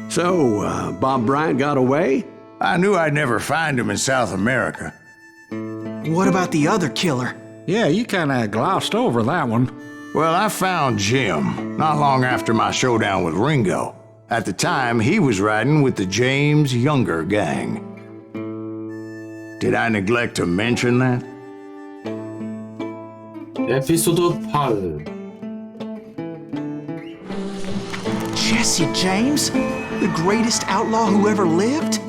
So, Bob Bryant got away? I knew I'd never find him in South America. What about the other killer? Yeah, you kinda glossed over that one. Well, I found Jim not long after my showdown with Ringo. At the time, he was riding with the James Younger gang. Did I neglect to mention that? 에피소드 8. Jesse James? The greatest outlaw who ever lived?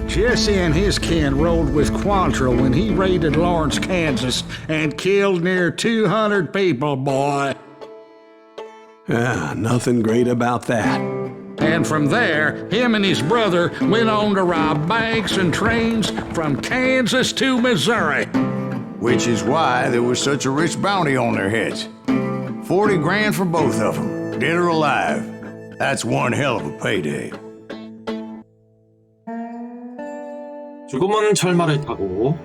Jesse and his kin rode with Quantrill when he raided Lawrence, Kansas, and killed near 200 people, boy. Nothing great about that. And from there, him and his brother went on to rob banks and trains from Kansas to Missouri. Which is why there was such a rich bounty on their heads. 40 grand for both of them, dead or alive. That's one hell of a payday. 죽음은 철마를 타고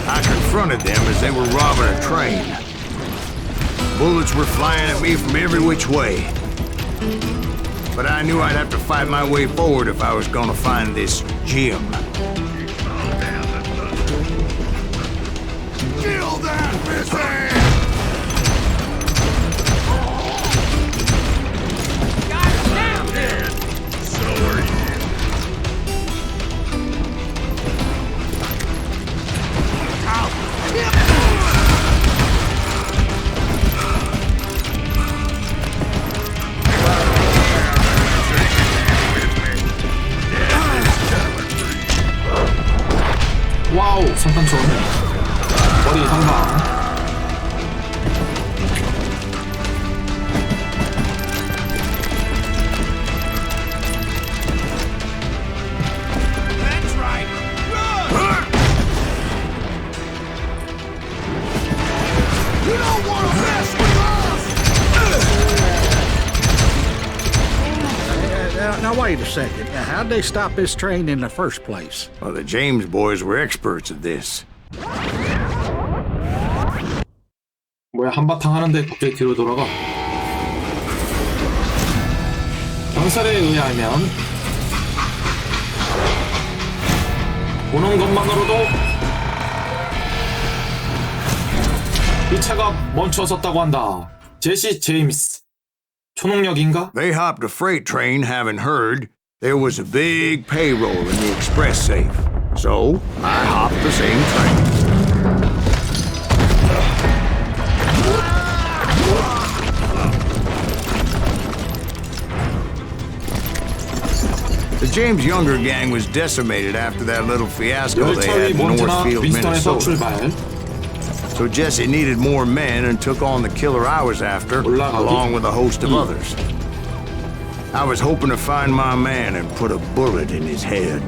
I confronted them as they were robbing a train. Bullets were flying at me from every which way. But I knew I'd have to fight my way forward if I was gonna find this Jim. Kill that missile! 와우, 상탄총. 머리 상방. Now wait a second. How'd they stop this train in the first place? Well, the James boys were experts at this. 뭐야, 한바탕 하는데 갑자기 뒤로 돌아가. 경찰에 의하면 보는 것만으로도 이 차가 멈춰섰다고 한다. 제시 제임스. 초능력인가? They hopped a freight train having heard there was a big payroll in the express safe. So, I hopped the same train. The James Younger gang was decimated after that little fiasco they had in Northfield, Minnesota. So Jesse needed more men and took on the killer I was after, along with a host of others. I was hoping to find my man and put a bullet in his head.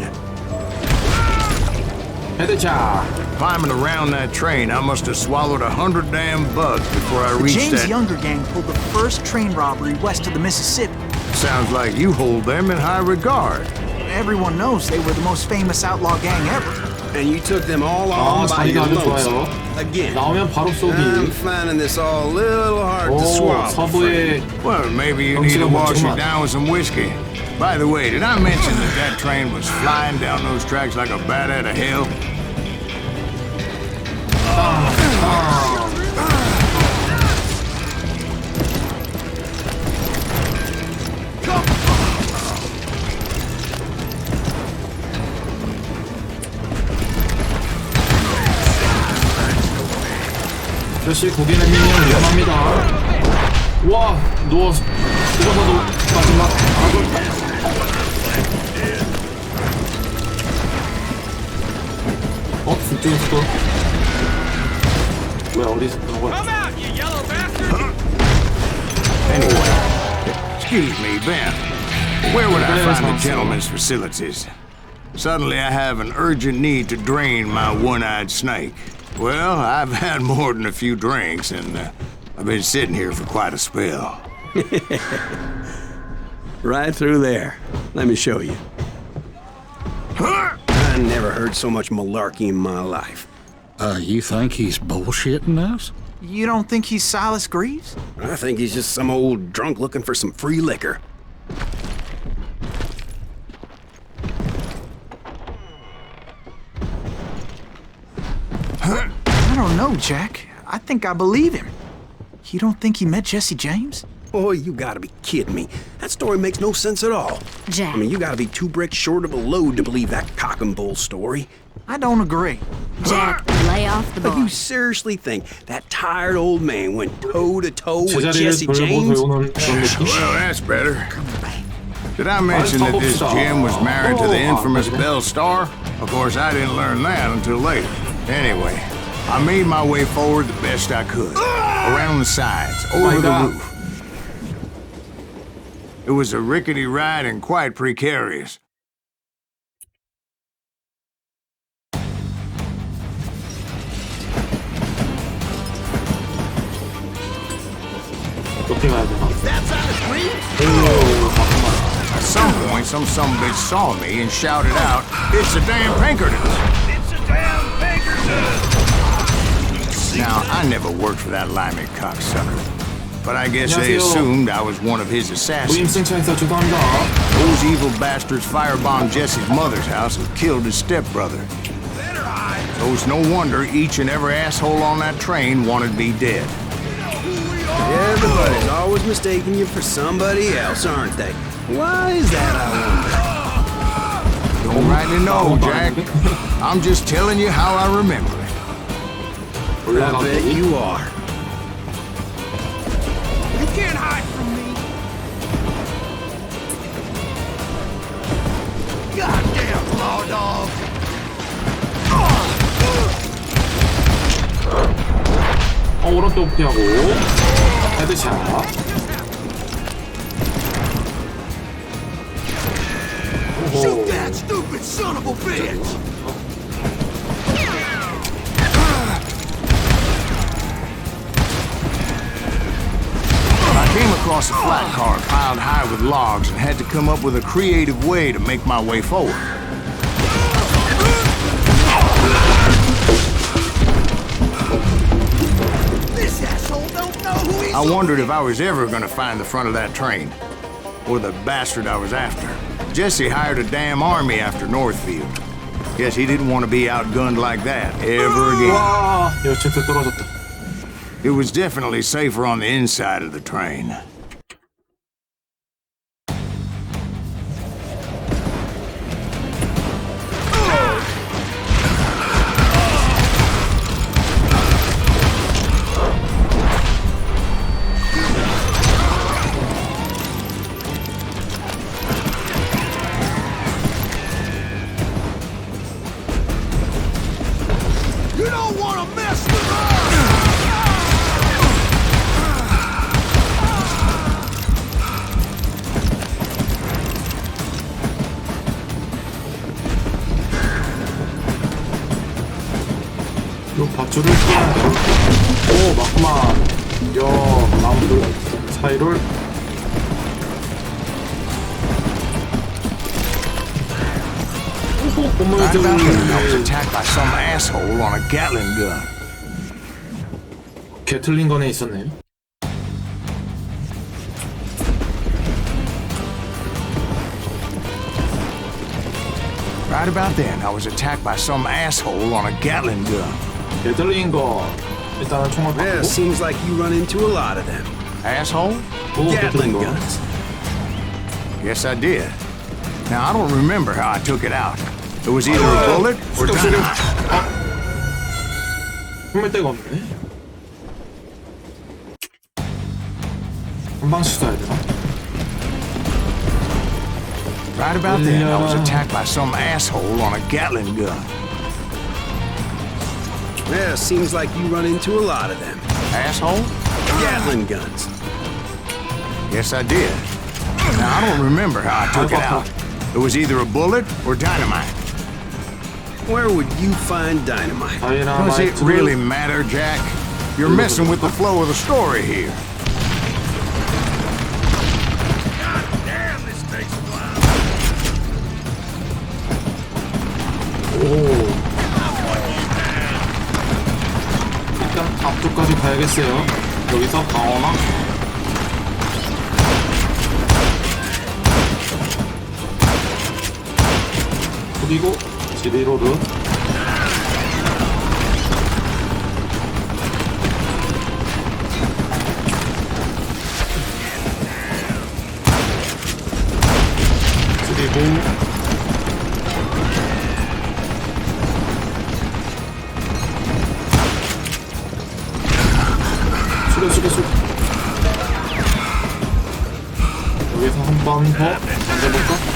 Climbing around that train, I must have swallowed 100 damn bugs before I reached the James that... Younger gang pulled the first train robbery west of the Mississippi. Sounds like you hold them in high regard. Everyone knows they were the most famous outlaw gang ever. And you took them all on by your lonesome. Again, 나오면 바로 쏘기. I'm finding this all a little hard to swallow. 서부의 Well, maybe you need to wash it down with some whiskey. By the way, did I mention that train was flying down those tracks like a bat out of hell? 아저씨 고개 내미면 위험합니다. 와, 누워서 마지막 악을. 저쪽에 있어. 왜 어디서 그런 거야? Anyway, excuse me, Ben. Where would I find the gentleman's facilities? Suddenly I have an urgent need to drain my one-eyed snake. Well, I've had more than a few drinks, and I've been sitting here for quite a spell. Right through there. Let me show you. I never heard so much malarkey in my life. You think he's bullshitting us? You don't think he's Silas Greaves? I think he's just some old drunk looking for some free liquor. I don't know, Jack. I think I believe him. You don't think he met Jesse James? Boy, you gotta be kidding me. That story makes no sense at all. Jack. I mean, you gotta be 2 bricks short of a load to believe that cock and bull story. I don't agree. Jack, lay off the But you bar. seriously think that tired old man went toe-to-toe with 제자리를 Jesse 돌고 James? 배우는 그런 느낌? Well, that's better. Did I mention that this Jim was married to the infamous Belle Starr? Of course, I didn't learn that until later. Anyway, I made my way forward the best I could. Around the sides, over the roof. It was a rickety ride and quite precarious. 어떻게 가야 되나? At some point, some sumbitch saw me and shouted out, "It's a damn Pinkerton!" It's a damn Pinkerton! Now, I never worked for that limey cocksucker, but I guess they 안녕하세요. assumed I was one of his assassins. 무임승차에서 죄송합니다. Those evil bastards firebombed Jesse's mother's house and killed his stepbrother. So it's no wonder each and every asshole on that train wanted me dead. Everybody's always mistaking you for somebody else, aren't they? Why is that, I wonder? Don't rightly know, Jack. I'm just telling you how I remember it. I bet 올라가기. you are. You can't hide from me. Goddamn law dog. 오른쪽 피하고 헤드샷. Shoot that stupid son of a bitch! I came across a flat car piled high with logs and had to come up with a creative way to make my way forward. This asshole don't know who he is. I wondered if I was ever gonna find the front of that train, or the bastard I was after. Jesse hired a damn army after Northfield. Guess he didn't want to be outgunned like that ever again. 와, 여친트 떨어졌다. It was definitely safer on the inside of the train. You don't want to mess with us! 요 밧줄을 끼야 돼. 오, 맞구만. 야, 나무들 사이를. 오, Right about then, I was 건물들. attacked by some asshole on a Gatling gun. 게틀링건에 있었네요. Right about then, I was attacked by some asshole on a Gatling gun. 게틀링건. 일단은 총알 Yeah, 받고. seems like you run into a lot of them. Asshole? 오, Gatling 게틀링건. guns. Yes, I did. Now, I don't remember how I took it out. It was either a bullet or dynamite. 숨을 데가 없네. 한 방씩 쏴야 되나? Right about then, I was attacked by some asshole on a Gatling gun. Yeah, seems like you run into a lot of them. Asshole? Gatling guns. Yes, I did. Now, I don't remember how I took it out. It was either a bullet or dynamite. Where would you find dynamite? Does it really matter, Jack? You're messing with the flow of the story here. God damn, this takes a while. 저쪽까지 가야겠어요. 여기서 방어막. 그리고 지리로르. 그리고 수리 여기서 한 번 더 던져볼까?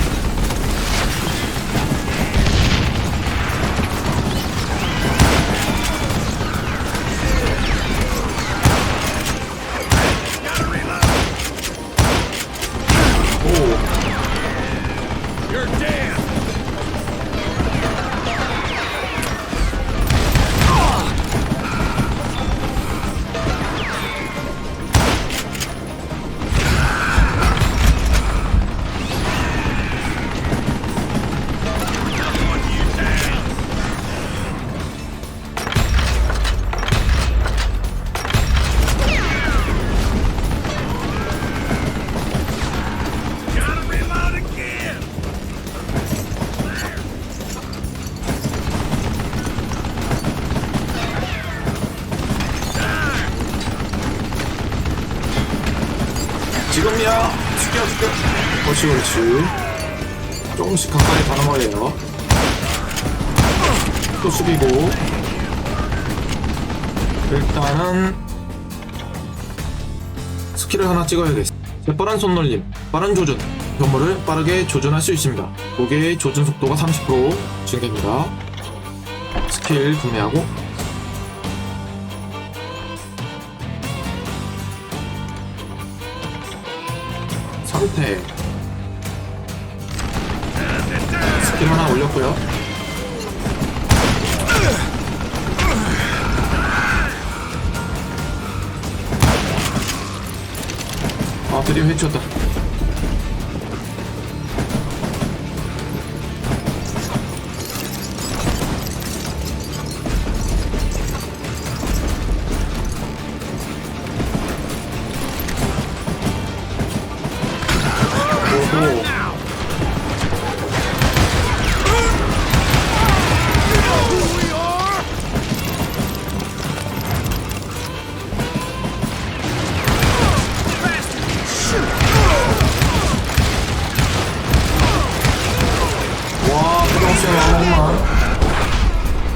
지금이야. 죽여. 그렇지. 조금씩 가까이 가는 거예요. 또 숙이고. 일단은 스킬을 하나 찍어야겠어. 재빠른 손놀림, 빠른 조준. 현물을 빠르게 조준할 수 있습니다. 고개의 조준 속도가 30% 증가됩니다. 스킬 구매하고 상태 스킬 하나 올렸고요. 아, 드디어 해치웠다.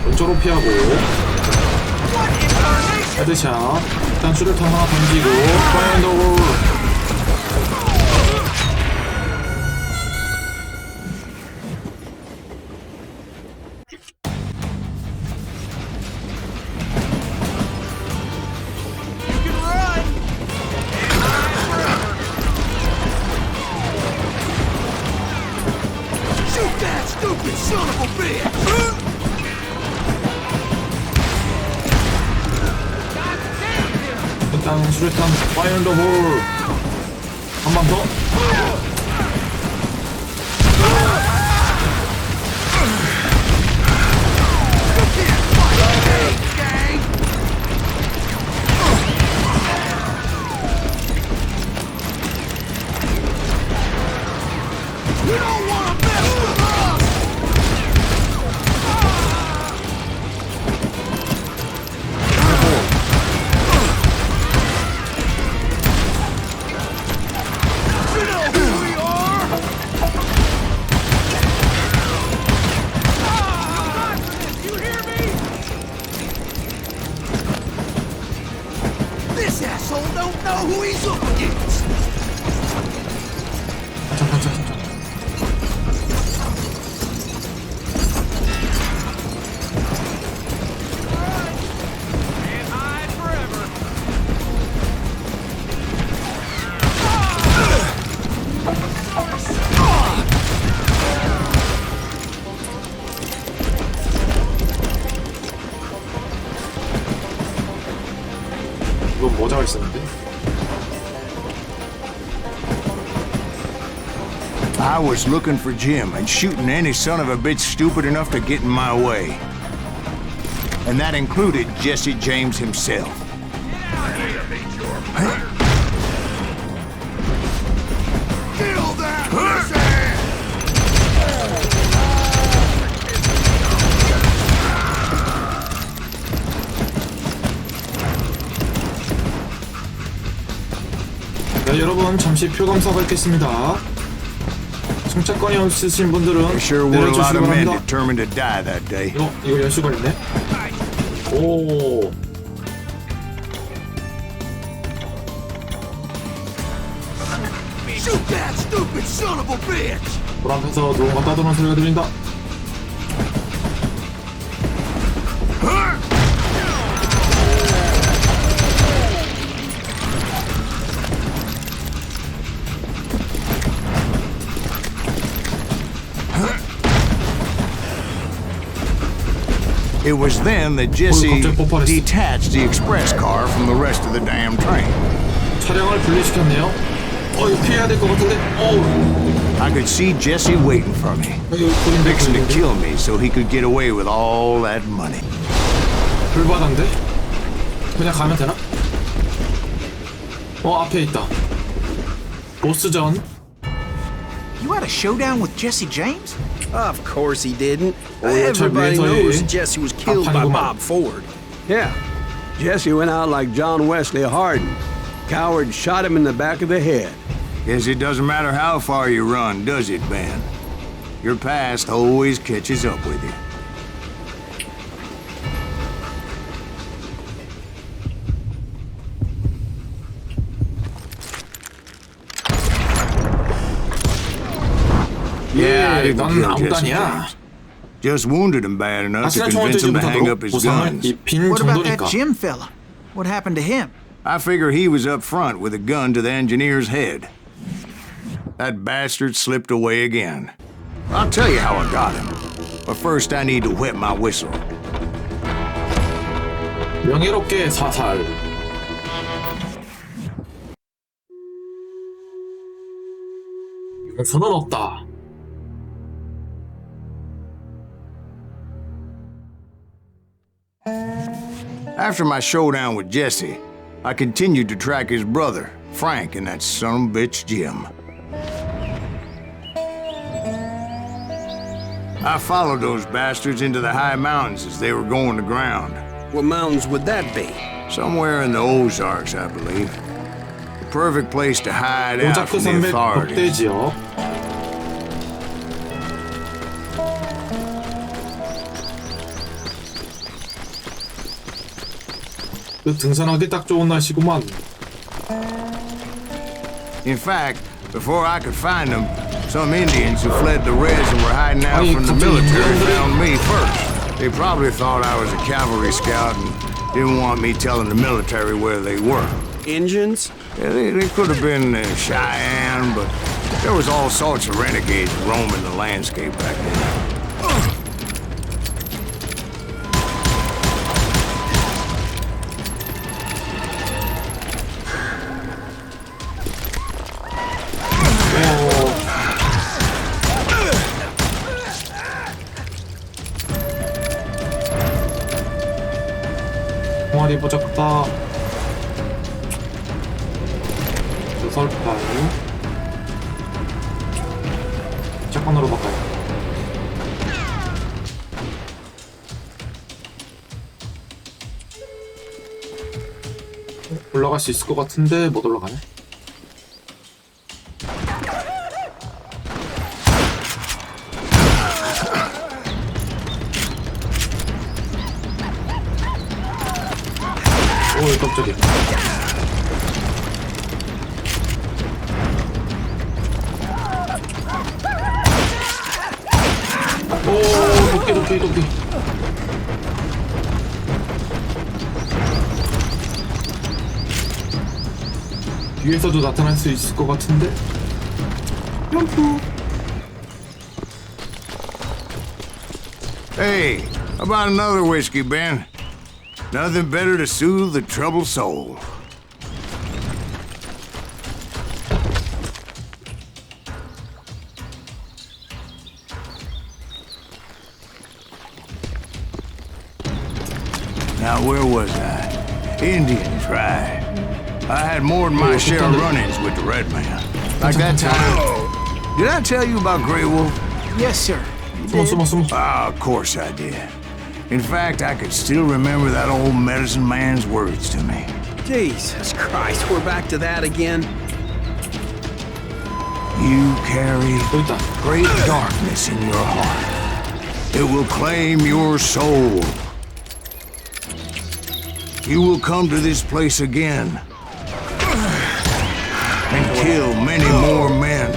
왼쪽으로 피하고 헤드샷. 일단 수류탄 하나 던지고 파인더볼. 일단 수류탄 파이어 인 더 홀. 한 번 더. 잠깐. 이건 모자가 있었는데. I was looking for Jim and shooting any son of a bitch stupid enough to get in my way. And that included Jesse James himself. 네, 여러분 잠시 표감사 밟겠습니다. 승차권이 없으신 분들은 There sure were a lot 내려주시기 of men 바랍니다. determined to die that day. 이거 연수 걸리네. 오. Shoot that stupid son of a bitch! 물 앞에서 누군가 따돌는 소리가 들린다. It was then that Jesse 갑자기 폭발했어. detached the express car from the rest of the damn train. 차량을 분리시켰네요. 이거 피해야 될 것 같은데. I could see Jesse waiting for me, fixing to kill me so he could get away with all that money. 불바다인데? 그냥 가면 되나? 앞에 있다. 보스전. You had a showdown with Jesse James? Of course he didn't. 저 Everybody 위에서의 knows Jesse was killed by 간판이구만. Bob Ford. Yeah. Jesse went out like John Wesley Hardin. Coward shot him in the back of the head. Guess it doesn't matter how far you run, does it, Ben? Your past always catches up with you. Yeah, I didn't 넌 kill 아무도 Jesse 아니야. James. Just wounded him bad enough to 아시나 총을 convince 들지 him to hang 못하도록 up his 보상을 guns. 입힌 What about that 정도니까. Jim fella? What happened to him? I figure he was up front with a gun to the engineer's head. That bastard slipped away again. I'll tell you how I got him. But first I need to wet my whistle. 명예롭게 사살. 용서는 없다. After my showdown with Jesse, I continued to track his brother, Frank, and that son of a bitch, Jim. I followed those bastards into the high mountains as they were going to ground. What mountains would that be? Somewhere in the Ozarks, I believe. The perfect place to hide out 오자크 from the 산맥 authorities. 법대지역. 등산하기 딱 좋은 날씨구만. In fact, before I could find them, some Indians who fled the Reds and were hiding out from the military found me first. They probably thought I was a cavalry scout and didn't want me telling the military where they were. Engines? Yeah, they could have been Cheyenne, but there was all sorts of renegades roaming the landscape back then. 동아리 보자꾸다. 설파이. 짝건으로 바꿔요. 올라갈 수 있을 것 같은데 못 올라가네. 오, 깜짝이야. 오, 도끼. 뒤에서도 나타날 수 있을 것 같은데? 점프. Hey, how about another whiskey, Ben? Nothing better to soothe the troubled soul. Now, where was I? Indian tribe. I had more than my share of run-ins with the red man. Like that time. Did I tell you about Grey Wolf? Yes, sir. 숨어. Ah, of course I did. In fact, I could still remember that old medicine man's words to me. Jesus Christ, we're back to that again. You carry 또 있다. great darkness in your heart. It will claim your soul. You will come to this place again and kill many more men.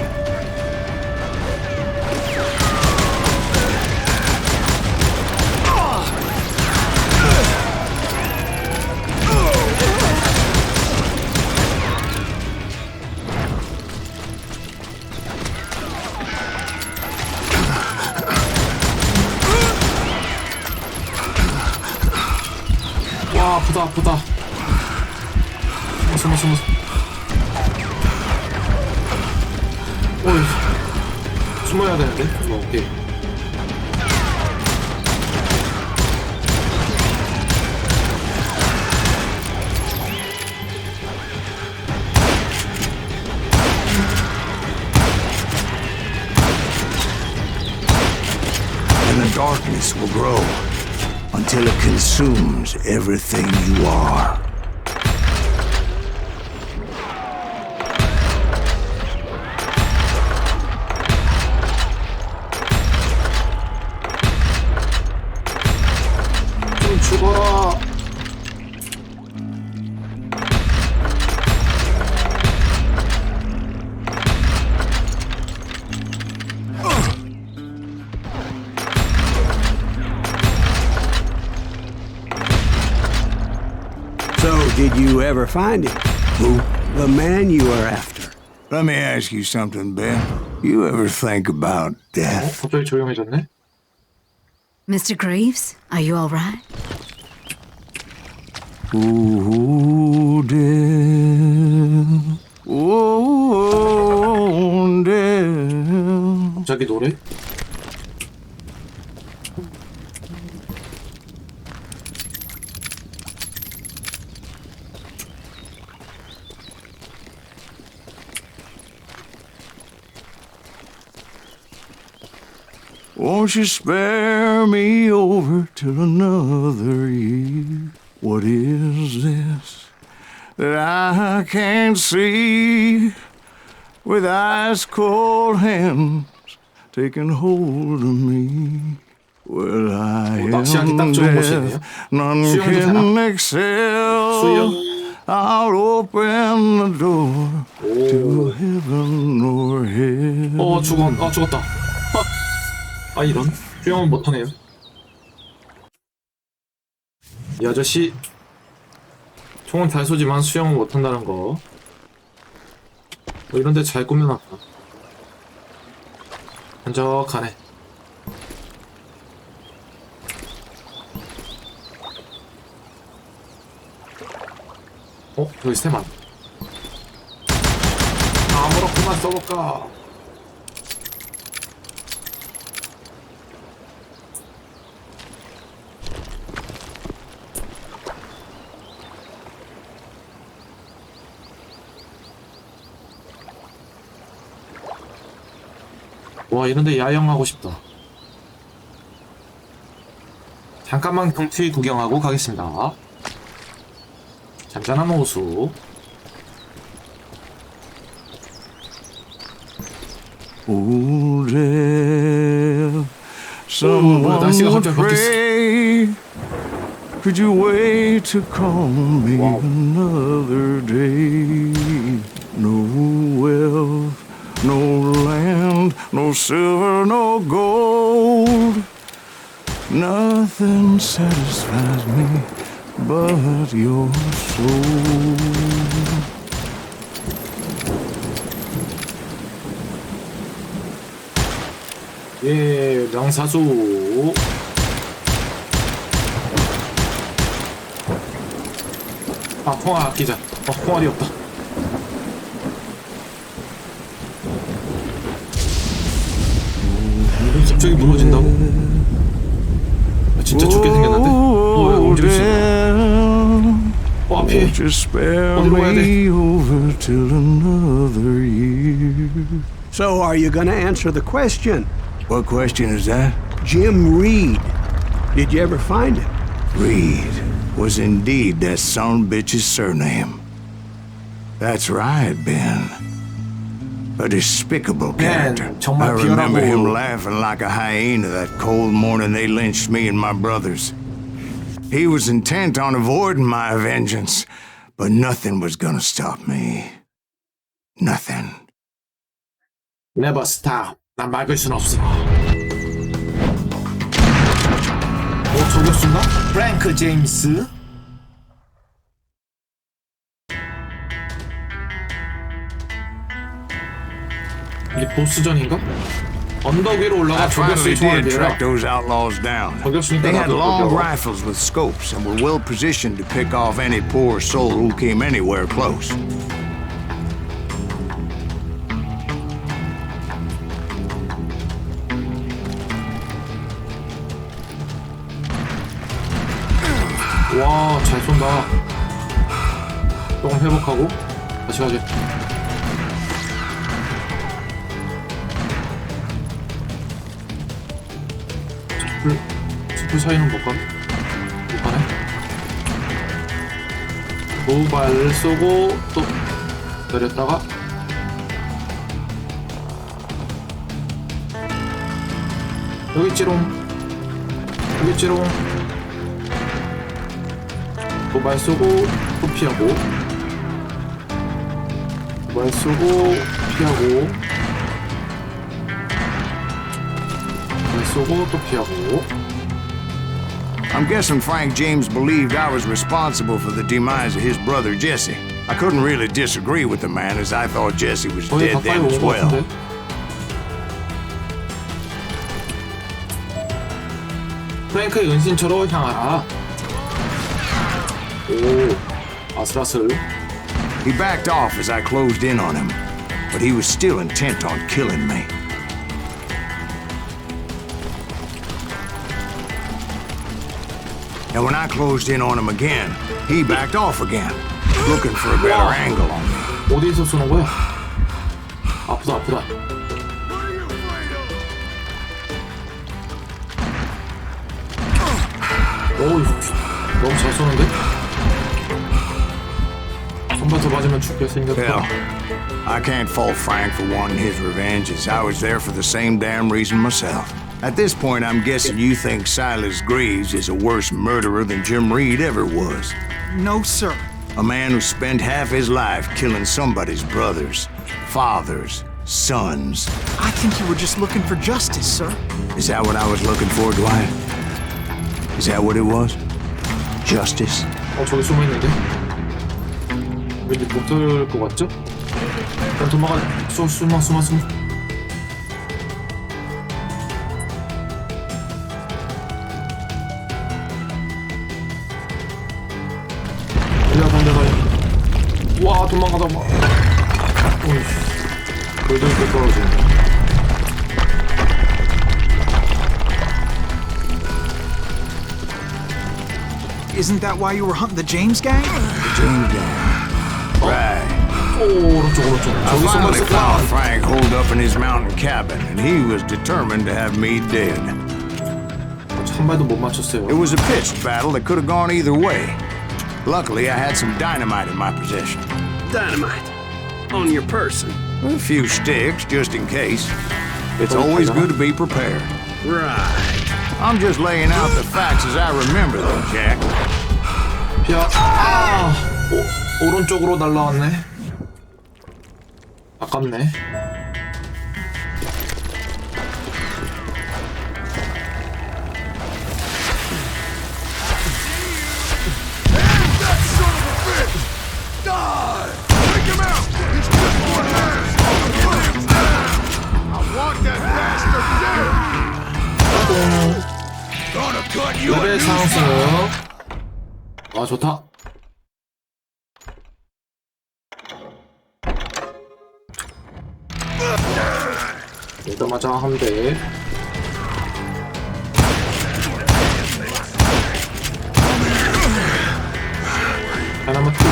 와, 아프다. 숨어. 어이, 숨어야 되는데? 오케이. And the darkness will grow until it consumes everything you are. 좀 죽어라. So, did you ever find him? Who? The man you are after. Let me ask you something, Ben. You ever think about death? 갑자기 조용해졌네? Mr. Greaves, are you all right? Ooh, death. Ooh, death. 갑자기 노래? Won't you spare me over till another year? What is this that I can't see with ice cold hands taking hold of me? Well, I 낚시하기 am 딱 좋은 death, 곳이네요. none 수영도 can 되나? excel. 수영? I'll open the door to heaven or hell. 죽었다. 아, 이런. 수영은 못하네요. 이 아저씨 총은 잘 쏘지만 수영은 못한다는 거. 뭐 이런데 잘 꾸며놨다. 한적하네. 여기 세만. 아무렇게만 써볼까. 와, 이런데 야영하고 싶다. 잠깐만 경치 구경하고 가겠습니다. 잔잔한 호수. Oh, death, someone 날씨가 would 갑자기 바뀌었어. pray. Could you wait to call me another day? No wealth, no land, no silver, no gold. Nothing satisfies me but your soul. 예, 명사수. 아, 통화 아끼자. 통화리 없다. 갑자기 무너진다고? 아, 진짜 죽게 생겼는데? 움직일 수 있네. 피해. Just spare 어디로 가야 돼? me over till another year. So, are you gonna answer the question? What question is that? Jim Reed. Did you ever find him? Reed was indeed that son bitch's surname. That's right, Ben. A despicable character. 정말 I remember him 비열하고. laughing like a hyena that cold morning they lynched me and my brothers. He was intent on avoiding my vengeance, but nothing was gonna stop me. Nothing. Never stop. 난 막을 순 없어. 저격수인가? 프랭크 제임스. 이게 보스전인가? 언덕 위로 올라가 I finally 저격수의 총알을 did 내라. track those outlaws down. 저격수니까 They had 나도 long 저격. rifles with scopes and were well positioned to pick off any poor soul who came anywhere close. 와, 잘 쏜다. 조금 회복하고 다시 가자. 숲을 사이는 못 가네? 못 가네? 두 발 쏘고 또 내렸다가 여기 찌롱 여기 찌롱 두 발 쏘고 또 피하고 두 발 쏘고 피하고 두 발 쏘고 또 피하고. I'm guessing Frank James believed I was responsible for the demise of his brother Jesse. I couldn't really disagree with the man, as I thought Jesse was 거의 dead 가까이 then as 온 것 well. 같은데? 프랭크의 은신처로 향하라. 오, 아슬아슬. He backed off as I closed in on him, but he was still intent on killing me. And when I closed in on him again, he backed off again, looking for a better angle on me. 어디서 쏘는 거야? 아프다, 아프다. 오, 너무 잘 쏘는데? 손바닥 맞으면 죽게 Hell, 생겼다. I can't fault Frank for wanting his revenge, as I was there for the same damn reason myself. At this point, I'm guessing you think Silas Greaves is a worse murderer than Jim Reed ever was. No, sir. A man who spent half his life killing somebody's brothers, fathers, sons. I think you were just looking for justice, sir. Is that what I was looking for, Dwight? Is that what it was? Justice? 저기 숨어있는데? 왠지 못할 것 같죠? 일단 도망가. 숨어. 달려. 와, 도망가다 막. 오이, 그래도 이렇게 떨어지네. Isn't that why you were hunting the James gang? The James gang. Right. 오, 오른쪽. I 저기 finally 숨어있을 found 거야. Frank holed up in his mountain cabin, and he was determined to have me dead. 한 발도 못 맞췄어요. It was a pitched battle that could have gone either way. Luckily, I had some dynamite in my possession. Dynamite. On your person. A few sticks, just in case. It's always good to be prepared. Right. I'm just laying out the facts as I remember them, Jack. 피하. 아, 오른쪽으로 날라왔네. 아깝네. 레벨 상승. 아, 좋다. 오자마자 한 대. 다이너마이트.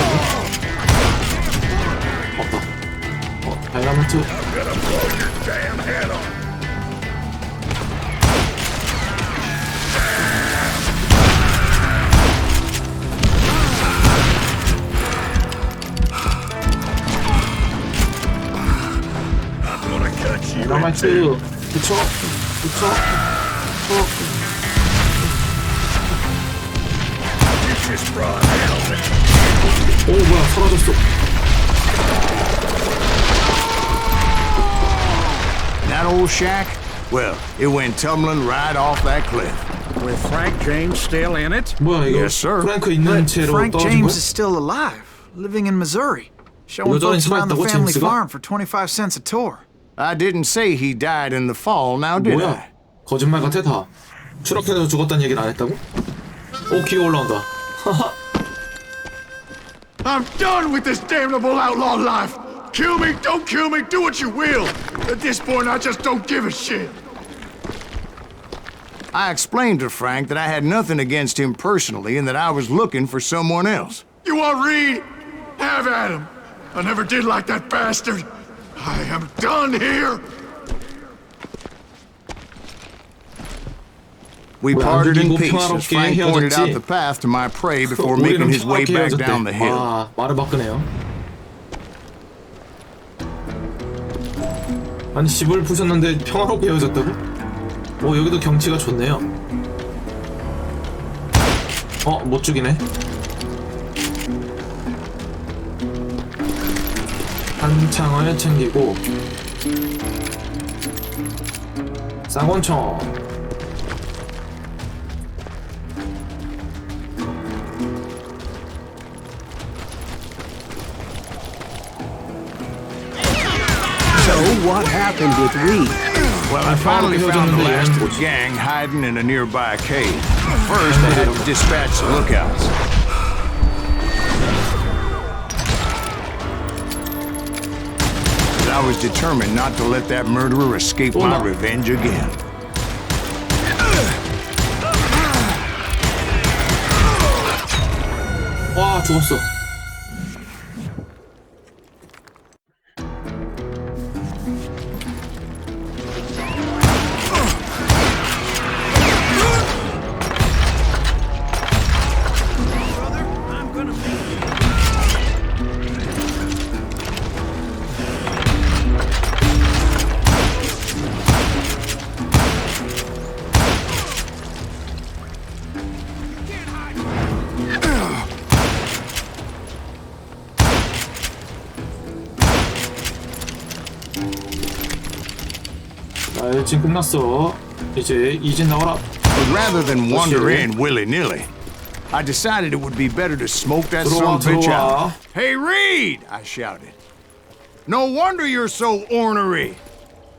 라마츠 그쵸? 오 뭐야 사라졌어. That old shack? Well, it went tumbling right off that cliff. With Frank James still in it? 뭐야 이거 Yes, sir. 프랭크 있는 채로 Frank 떨어진 James 거야? is still alive, living in Missouri, showing 여전히 folks around the 살아있다고, family 제임스가? farm for 25 cents a tour. I didn't say he died in the fall, now did 뭐야 I? 거짓말 같아 다. 추락해서 죽었다는 얘기는 안 했다고? 오 기어 올라온다. I'm done with this damnable outlaw life. Kill me, don't kill me, do what you will. At this point, I just don't give a shit. I explained to Frank that I had nothing against him personally and that I was looking for someone else. You want Reed? Have at him. I never did like that bastard. I am done here. We 왜 안 parted in 죽이고 peace as 평화롭게 Frank pointed out 헤어졌지? the path to my prey before making 우리는 his way 평화롭게 back down the 헤어졌대. hill. 와 말을 바꾸네요. 아니 집을 부셨는데 평화롭게 헤어졌다고? 오 여기도 경치가 좋네요. 못 죽이네. 한창을 챙기고 쌍권총. So what happened with Reed? Well, I finally found the last of the gang hiding in a nearby cave. First, I had to dispatch the lookouts. But I was determined not to let that murderer escape my revenge again. 와 죽었어. 지금 끝났어. 이제 이진 나와라. But rather than wander in willy-nilly, I decided it would be better to smoke that son of a bitch out. Hey, Reed! I shouted. No wonder you're so ornery.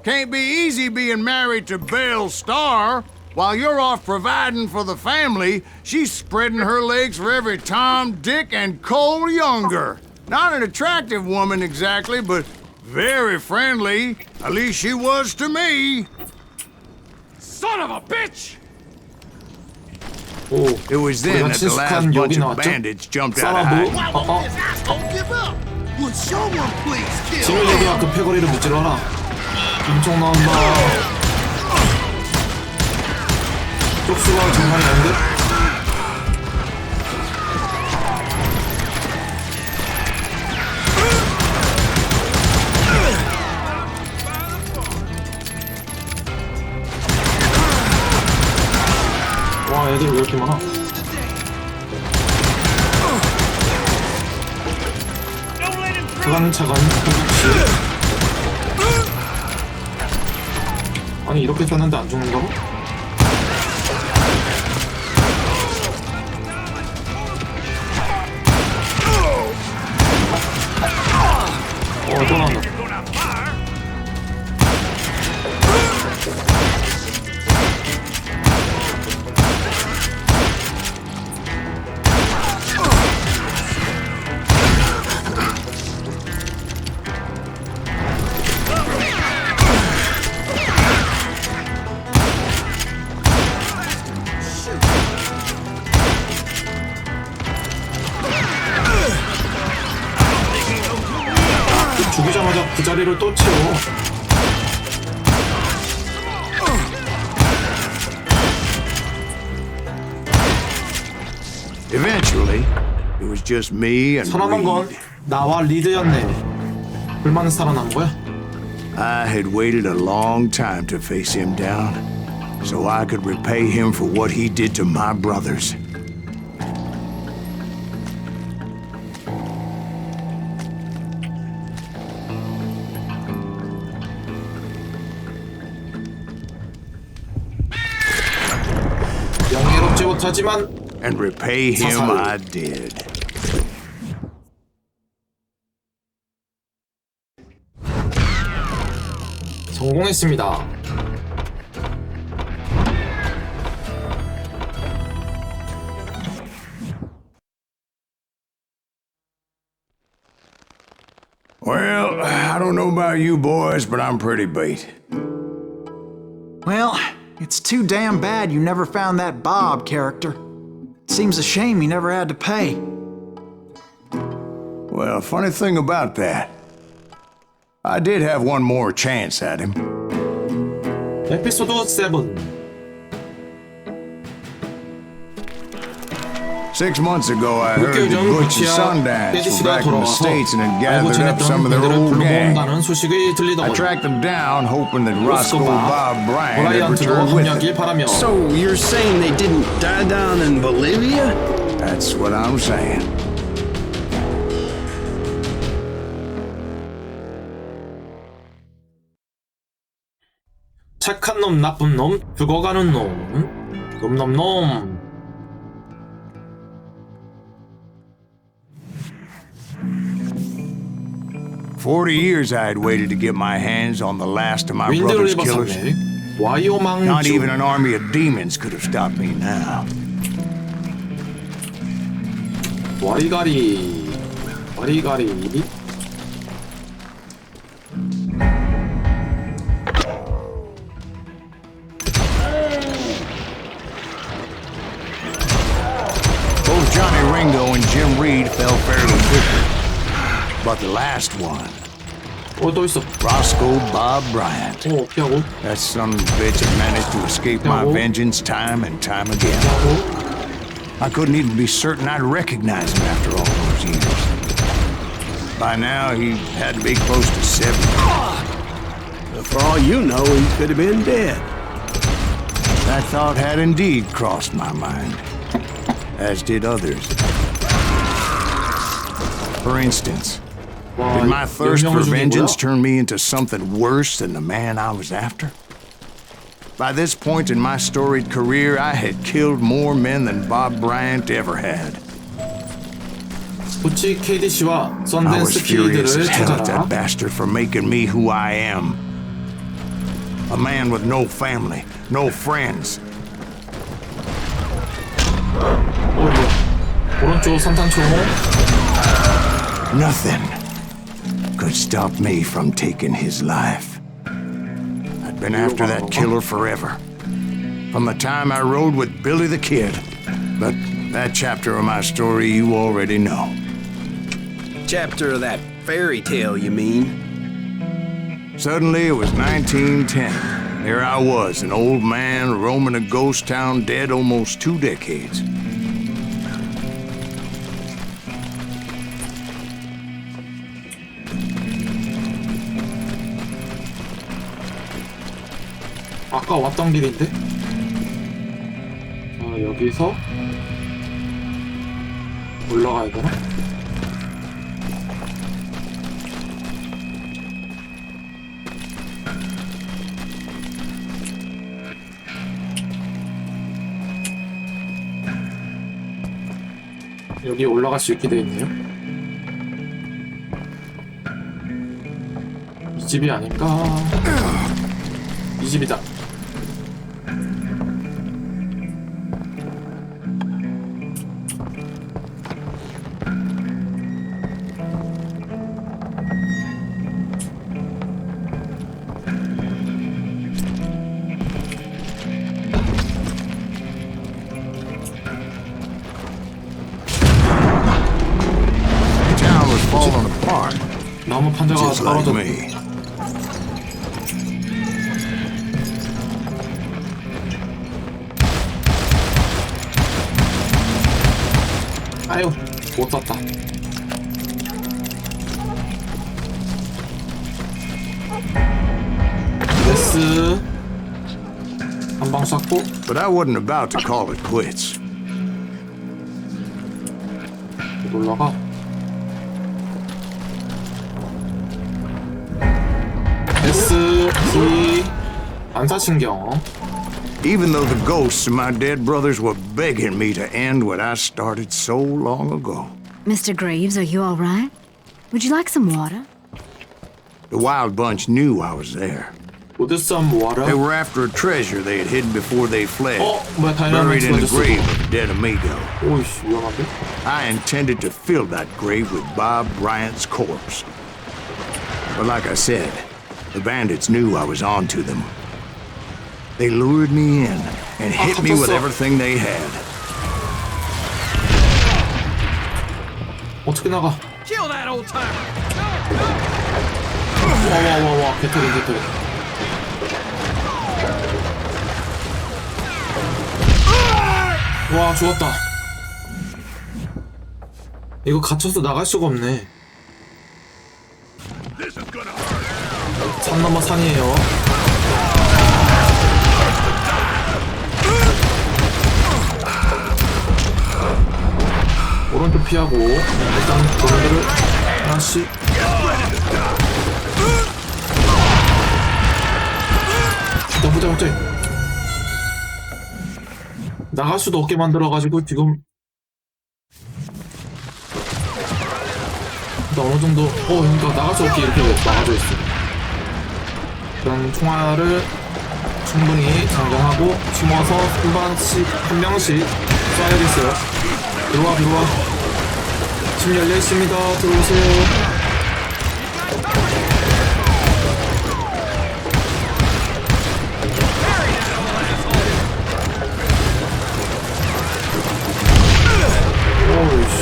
Can't be easy being married to Belle Starr. While you're off providing for the family, she's spreading her legs for every Tom, Dick, and Cole Younger. Not an attractive woman exactly, but very friendly. At least she was to me. Son of a bitch! 오, It was then that the last bunch of bandits jumped out of hiding. 지금 얘기야 그 패거리를 무찌러라. 엄청 나온다. 쪽수가 장난이 아닌데? 와 애들 왜 이렇게 많아? 차근차근 공격시. 아니 이렇게 쐈는데 안 죽는다고? 또 나온다. 죽이자마자 그 자리를 또 채워. Eventually, it was just me and 살아난 건 Reed. 나와 리드였네. 불만은 살아난 거야? I had waited a long time to face him down, so I could repay him for what he did to my brothers. 영예롭지 못하지만 And repay him 사살. I did. 성공했습니다. Well, I don't know about you boys, but I'm pretty beat. Well, it's too damn bad you never found that Bob character. Seems a shame he never had to pay. Well, funny thing about that, I did have one more chance at him. 에피소드 7. 6 months ago, I heard 몇 개월 that 전 Butch and 부치와 Sundance were 페디스가 back in the 돌아와서 States and had 알고 gathered up 지냈던 some of their 그들을 old gang. 불러온다는 소식이 I 들리더군. tracked them down, hoping that Roscoe Bob Bryant had 브라이언트도 returned with 합류하길 them. 바라며 So you're saying they didn't die down in Bolivia? That's what I'm saying. 착한 놈, 나쁜 놈, 죽어가는 놈, 놈놈놈. For 40 years I had waited to get my hands on the last of my 윈드 brother's 리버 killers. 산맥, Not even 와이오망주. an army of demons could have stopped me now. 와리가리, 와리가리. Both Johnny Ringo and Jim Reed fell fairly quickly. But the last one, 또 있어. Roscoe Bob Bryant, 피하고, that son of a bitch had managed to escape my 피하고. vengeance time and time again. 피하고. I couldn't even be certain I'd recognize him after all those years. By now, he had to be close to 70. For all you know, he could have been dead. That thought had indeed crossed my mind, as did others. For instance, 와, did my thirst for 영영을 vengeance 죽이고요. turn me into something worse than the man I was after? By this point in my storied career, I had killed more men than Bob Bryant ever had. 부치 KDC와 I was 썬댄스 furious 키드를 as hell at 찾아라. that bastard for making me who I am. A man with no family, no friends. 오른쪽 산탄총. Nothing could stop me from taking his life. I'd been after that killer forever. From the time I rode with Billy the Kid. But that chapter of my story you already know. Chapter of that fairy tale, you mean? Suddenly it was 1910. Here I was, an old man roaming a ghost town dead almost 2 decades. 아까 왔던 길인데? 자, 여기서 올라가야 되나? 여기 올라갈 수 있게 되어 있네요. 이 집이 아닐까? 이 집이다. The town was falling apart, 나무 판자가 just like 떨어졌네. me. 아유, 못 쐈다. 예스. 한 방 쐈고. But I wasn't about to call it quits. 올라가. S, T, 반사신경. Even though the ghosts of my dead brothers were begging me to end what I started so long ago. Mr. Graves, are you all right? Would you like some water? The wild bunch knew I was there. Would some water? They were after a treasure they had hidden before they fled. 뭐야, Buried in the 다이나믹스 grave of a dead amigo. 오이씨, 위험한데? I intended to fill that grave with Bob Bryant's corpse. But like I said, the bandits knew I was onto them. They lured me in and hit me with everything they had. 어떻게 나가? Kill that old timer! 와, 개털이. 와, 죽었다. 이거 갇혀서 나갈 수가 없네. 산 넘어 산이에요. 오른쪽 피하고 일단 도로를 하나씩. 보자. 나갈 수도 없게 만들어가지고 지금 어느 정도 그러니까 나갈 수 없게 이렇게 막아져 있어. 일단 총알을 충분히 장전하고 숨어서 한 명씩 쏴야겠어요. 들어와. 집 열려 있습니다. 들어오세요. 오이씨.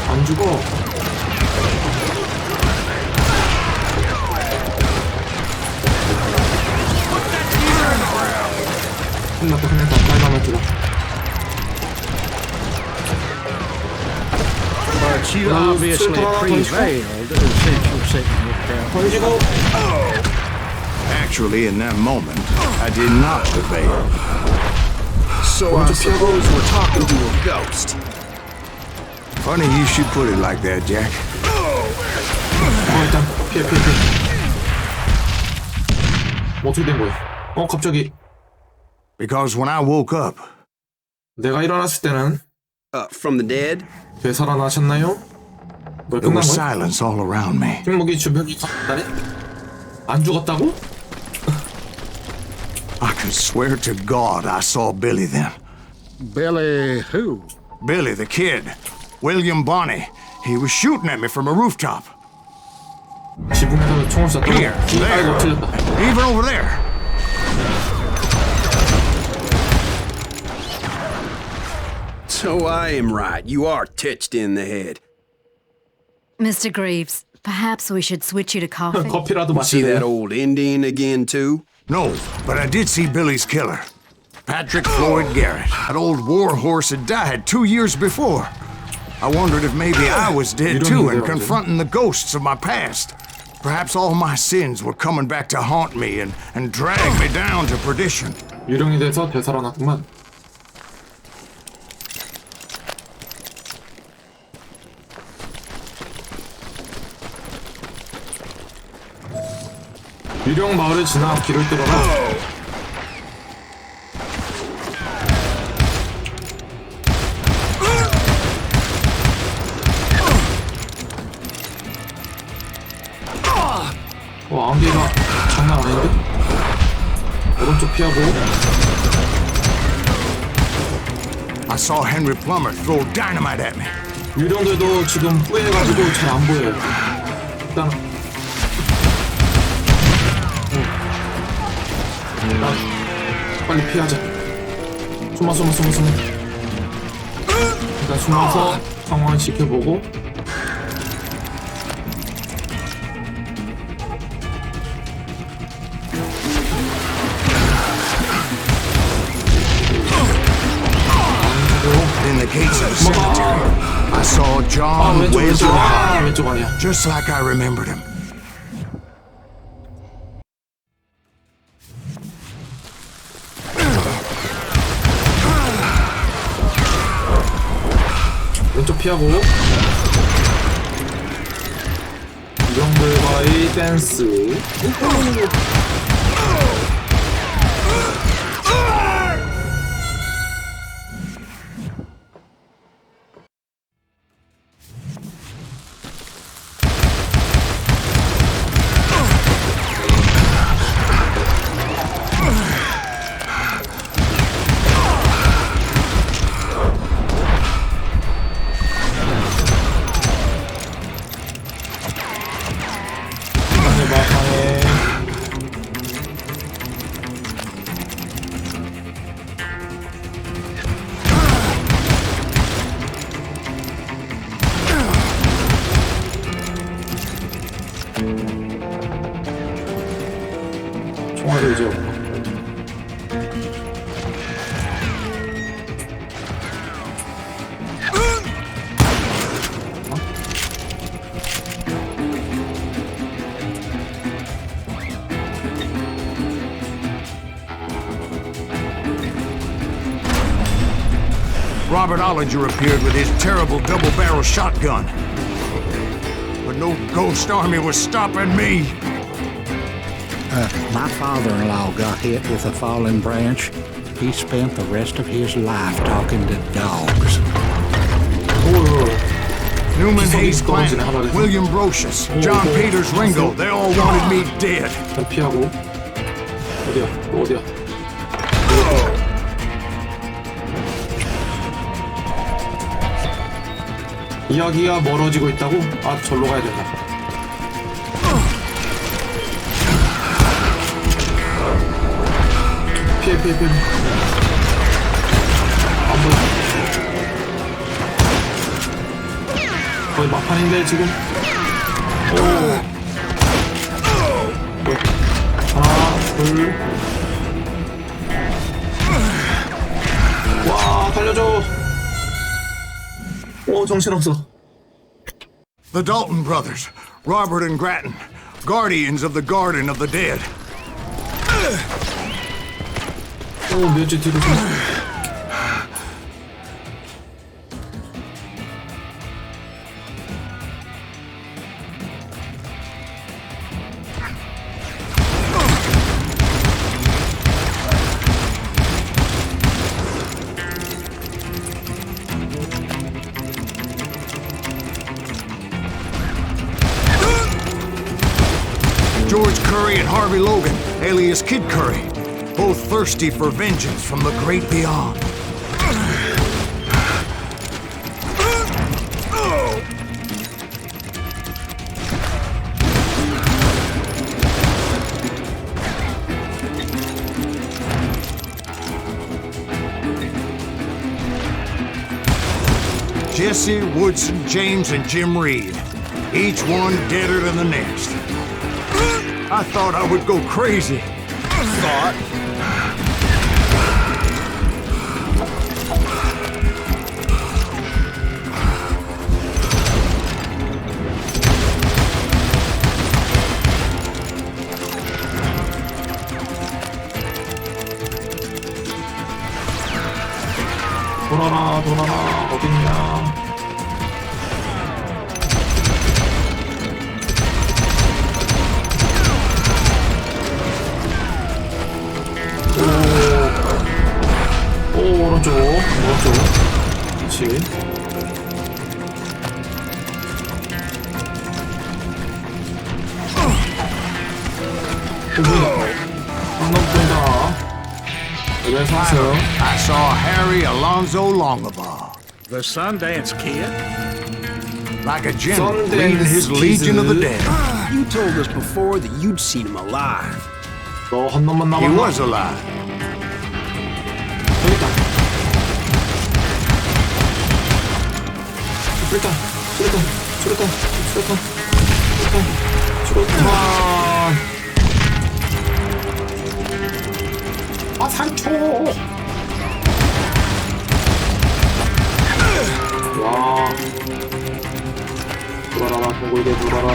안 죽어. 끝났다. 빨간맛 들어. But you obviously prevailed since you're sitting with them. 던지고. Actually, in that moment, I did not prevail. So I suppose we're talking to a ghost. Funny you should put it like that, Jack. 일단 피해. 어떻게 된 거야? 갑자기. Because when I woke up, 내가 일어났을 때는 From the dead? 되살아나셨나요? 뭘 there 끝난 was 거야? silence all around me. 침묵이 주변이 다 안 죽었다고? I could swear to God I saw Billy then. Billy who? Billy, the kid. William Bonney. He was shooting at me from a rooftop. 지붕에서 총을 쐈다고? Here, there, 아이고, 틀렸다. even over there. So I am right. You are touched in the head. Mr. Graves, perhaps we should switch you to coffee. 커피라도 See that 마실래요? old Indian again, too? No, but I did see Billy's killer. Patrick Floyd Garrett. That old war horse had died 2 years before. I wondered if maybe I was dead too and confronting the ghosts of my past. Perhaps all my sins were coming back to haunt me and drag me down to perdition. 유령이 돼서 되살아났구만. 유령 마을을 지나 길을 뚫어라. 안개가 장난 아닌데? 오른쪽 피하고. I saw Henry Plummer throw dynamite at me. 유령들도 지금 후회해가지고 잘 안 보여요. 일단 빨리 피하자. 숨어. 일단 숨어서 상황을 지켜보고. Then the gates of the cemetery, I saw John Wesley Hart, 왼쪽 아니야. just like I remembered him. 왼쪽 피하고 유령들과의 댄스. 총알을 이제 없고. Robert Ollinger appeared with his terrible double-barrel shotgun. But no ghost army was stopping me. My father-in-law got hit with a fallen branch. He spent the rest of his life talking to dogs. Newman Hayes Clanton, William Brocious, John Peters Ringo, they all wanted me dead. 피하고. 어디야? 어디야? 이야기가 멀어지고 있다고? 아, 절로 가야 된다. 피해. 안 보여. 거의 막판인데, 지금. 오. 하나, 둘. 와, 달려줘. 오, 정신없어. The Dalton brothers, Robert and Grattan, guardians of the Garden of the Dead. 오, 몇째 뒤로 좀. George Curry and Harvey Logan, alias Kid Curry, both thirsty for vengeance from the great beyond. Jesse, Woodson, James, and Jim Reed, each one deader than the next. I thought I would go crazy. Thought. 돌아라, 어딨냐. 오, 오른쪽. 그렇지. 한번 보인다. 이번엔 상승. I saw Harry Alonzo Longabaugh. The Sundance Kid? Like a general leading his legion of the dead. You told us before that you'd seen him alive. 너 한 놈만 He 남았나? was alive. 저기 있다. 수류탄. 아, 3초. 와. 돌아라, 동굴게 돌아라.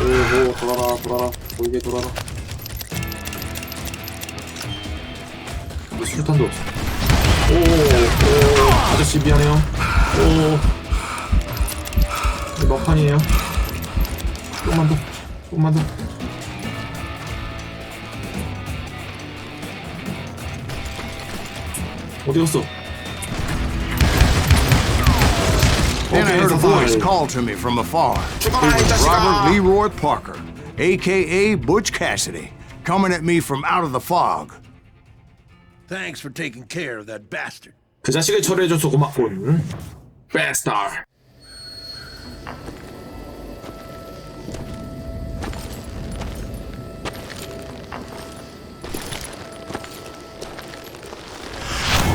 오호, 돌아라. 돌게 돌아라. 술탄도 없어. 오, 아저씨 미안해요. 오, 막판이에요. 조금만 더. 어디 갔어? Then I heard a voice call to me from afar. It was Robert Leroy Parker, a.k.a. Butch Cassidy, coming at me from out of the fog. Thanks for taking care of that bastard. 그 자식을 처리해줘서 고맙군. Bastard.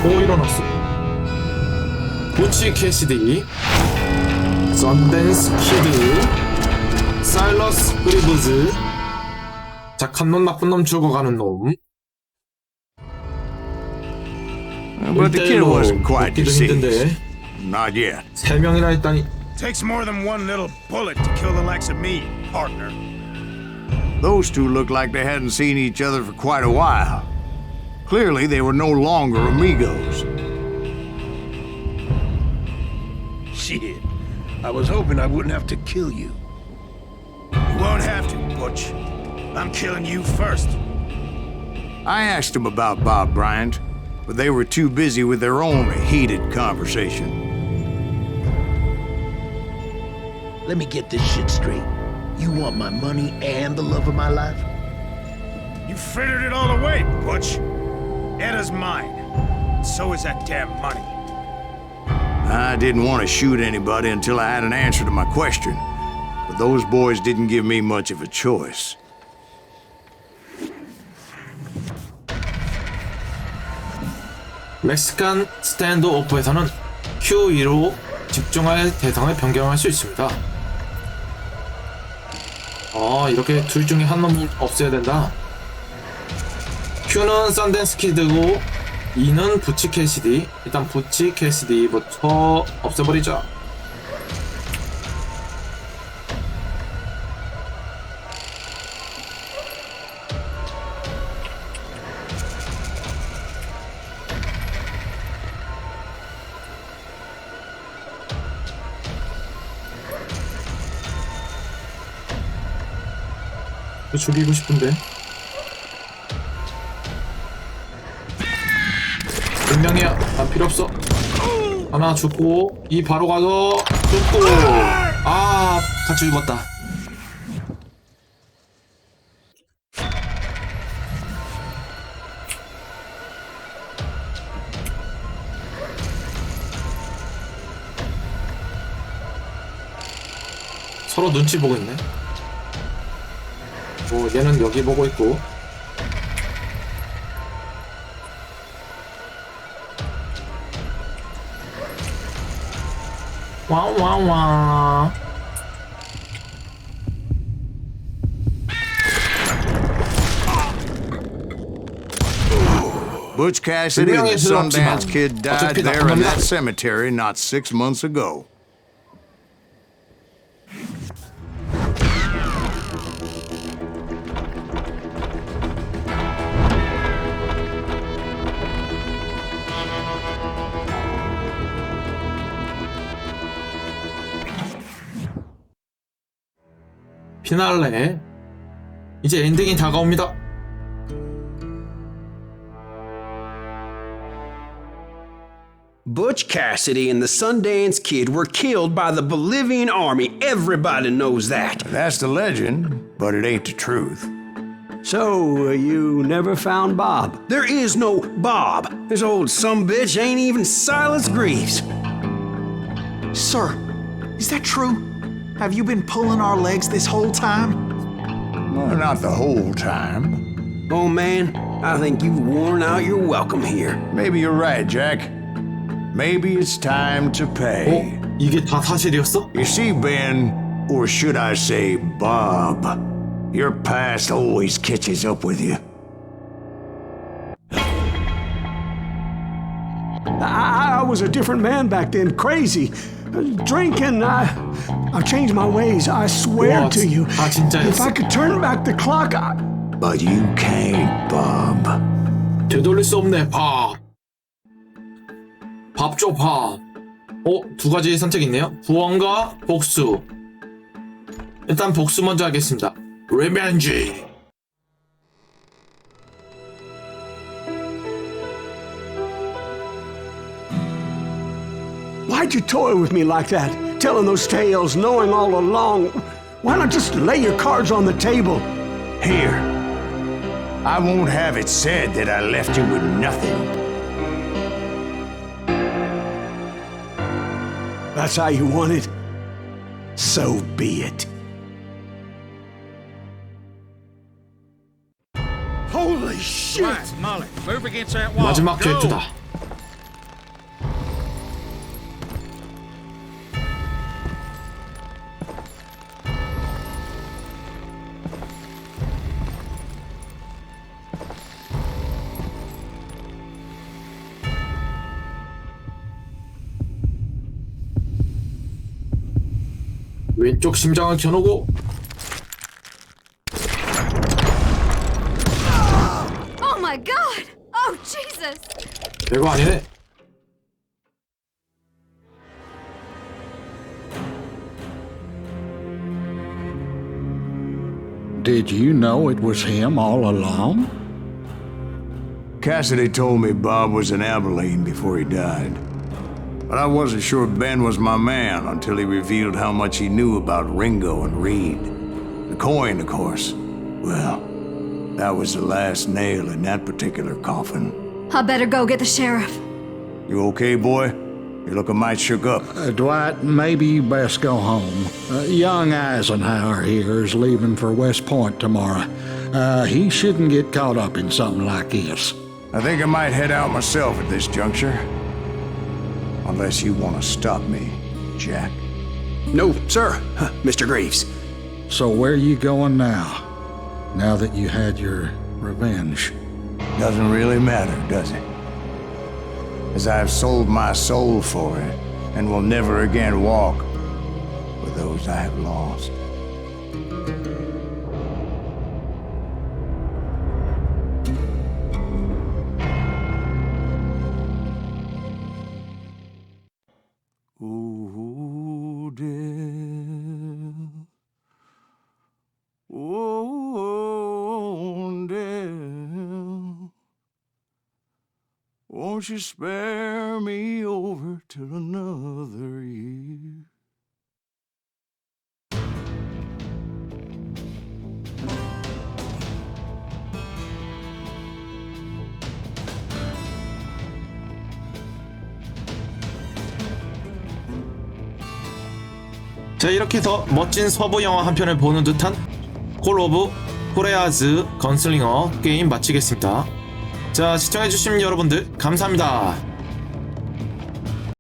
오, 일어났어. 부치 캐시디, 썬댄스 키드, 사일러스 그리브즈. 착한 놈, 나쁜 놈, 죽어가는 놈. But the kid wasn't quite 먹기도 힘든데. Not yet. 3명이나 했다니. Takes more than one little bullet to kill the likes of me, partner. Those two looked like they hadn't seen each other for quite a while. Clearly, they were no longer amigos. Shit. I was hoping I wouldn't have to kill you. You won't have to, Butch. I'm killing you first. I asked them about Bob Bryant, but they were too busy with their own heated conversation. Let me get this shit straight. You want my money and the love of my life? You frittered it all away, Butch. Eda's mine. So is that damn money. I didn't want to shoot anybody until I had an answer to my question, but those boys didn't give me much of a choice. 멕시칸 스탠드오프에서는 Q2로 집중할 대상을 변경할 수 있습니다. 이렇게 둘 중에 한 놈이 없애야 된다. Q는 썬댄스 키드고 2는 부치 캐시디. 일단 부치 캐시디부터 없애버리자. 죽이고 싶은데. 몇 명이야? 난 필요 없어. 하나 죽고, 이 바로 가서 죽고. 같이 죽었다. 서로 눈치 보고 있네. 얘는 여기 보고 있고. 와와와. Butch Cassidy and the Sundance Kid died there in that cemetery not 6 months ago. 피날레. 이제 엔딩이 다가옵니다. Butch Cassidy and the Sundance Kid were killed by the Bolivian army. Everybody knows that. That's the legend, but it ain't the truth. So, you never found Bob? There is no Bob. This old sumbitch ain't even Silas Greaves. Sir, is that true? Have you been pulling our legs this whole time? Well, not the whole time. Oh man, I think you've worn out your welcome here. Maybe you're right, Jack. Maybe it's time to pay. 이게 다 사실이었어? You see, Ben, or should I say Bob, your past always catches up with you. I was a different man back then, crazy. Drinking, I've changed my ways, I swear What? to you. 아, 진짜였어. If I could turn back the clock, But you can't, Bob. 되돌릴 수 없네. 밥 줘, 밥. 두 가지 선택이 있네요. 구원과 복수. 일단 복수 먼저 하겠습니다. 리벤지. why'd you toy with me like that? Telling those tales, knowing all along. Why not just lay your cards on the table? Here. I won't have it said that I left you with nothing. That's how you want it? So be it. Holy shit! Right, Molly, move against that wall. 마지막 Go. 질투다. 왼쪽 심장을 켜놓고 Oh my god! Oh Jesus! 별거 아니네. Did you know it was him all along? Cassidy told me Bob was in Abilene before he died. But I wasn't sure Ben was my man until he revealed how much he knew about Ringo and Reed. The coin, of course. Well, that was the last nail in that particular coffin. I better go get the sheriff. You okay, boy? You're looking mighty shook up. Dwight, maybe you best go home. Young Eisenhower here is leaving for West Point tomorrow. He shouldn't get caught up in something like this. I think I might head out myself at this juncture. Unless you want to stop me, Jack. No, sir, Mr. Graves. So where you going now? Now that you had your revenge? Doesn't really matter, does it? As I've sold my soul for it, and will never again walk with those I have lost. Ooh, dear. Oh, dear. Won't you spare me over till another year? 자, 이렇게 해서 멋진 서부 영화 한 편을 보는 듯한 콜 오브 후아레즈 건슬링어 게임 마치겠습니다. 자, 시청해주신 여러분들 감사합니다.